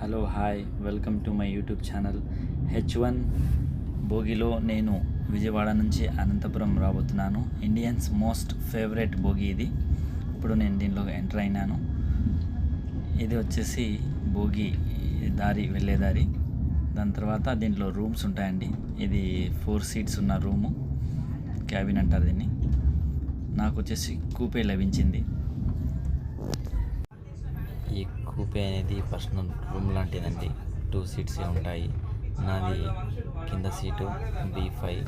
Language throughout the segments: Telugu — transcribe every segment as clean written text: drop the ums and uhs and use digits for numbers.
Hello hi welcome to my YouTube channel. H1 బోగిలో నేను విజయవాడ నుంచి అనంతపురం రాబోతున్నాను. ఇండియన్స్ మోస్ట్ ఫేవరెట్ బోగి ఇది. ఇప్పుడు నేను దీనిలో ఎంటర్ అయినాను. ఇది వచ్చేసి బోగి దారి వెళ్ళే దారి. దాని తర్వాత దీంట్లో రూమ్స్ ఉంటాయండి. ఇది 4 సీట్స్ ఉన్న రూము, క్యాబిన్ అంటారు దీన్ని. నాకు వచ్చేసి కూపే లభించింది. ఈ కూపే అనేది పర్సనల్ రూమ్ లాంటిదండి. 2 సీట్స్ ఉంటాయి. నాది కింద సీటు B5.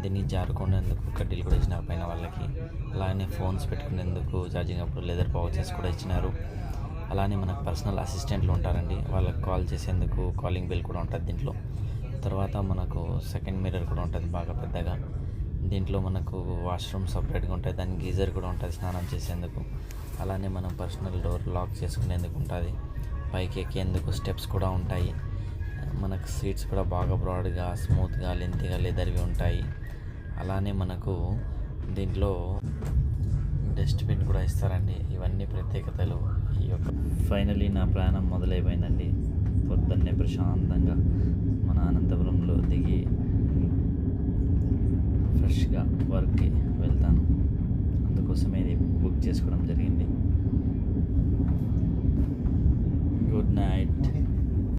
దీన్ని జారుకునేందుకు కడ్డీలు కూడా ఇచ్చినారు పైన వాళ్ళకి. అలానే ఫోన్స్ పెట్టుకునేందుకు ఛార్జింగ్ అప్పుడు లెదర్ పౌచెస్ కూడా ఇచ్చినారు. అలానే మనకు పర్సనల్ అసిస్టెంట్లు ఉంటారండి, వాళ్ళకి కాల్ చేసేందుకు కాలింగ్ బెల్ కూడా ఉంటుంది దీంట్లో. తర్వాత మనకు సెకండ్ మిర్రర్ కూడా ఉంటుంది బాగా పెద్దగా. దీంట్లో మనకు వాష్రూమ్ సపరేట్గా ఉంటాయి, దానికి గీజర్ కూడా ఉంటుంది స్నానం చేసేందుకు. అలానే మనం పర్సనల్ డోర్ లాక్ చేసుకునేందుకు ఉంటుంది. పైకి ఎక్కేందుకు స్టెప్స్ కూడా ఉంటాయి. మనకు సీట్స్ కూడా బాగా బ్రాడ్గా, స్మూత్గా, లెంతీగా లెదర్వి ఉంటాయి. అలానే మనకు దీంట్లో డస్ట్బిన్ కూడా ఇస్తారండి. ఇవన్నీ ప్రత్యేకతలు ఈ యొక్క. ఫైనలీ నా ప్రయాణం మొదలైపోయిందండి. పొద్దున్నే ప్రశాంతంగా మన అనంతపురంలో దిగి ఫ్రెష్గా వర్క్కి వెళ్తాను. అందుకోసమే ఇది బుక్ చేసుకోవడం జరిగింది.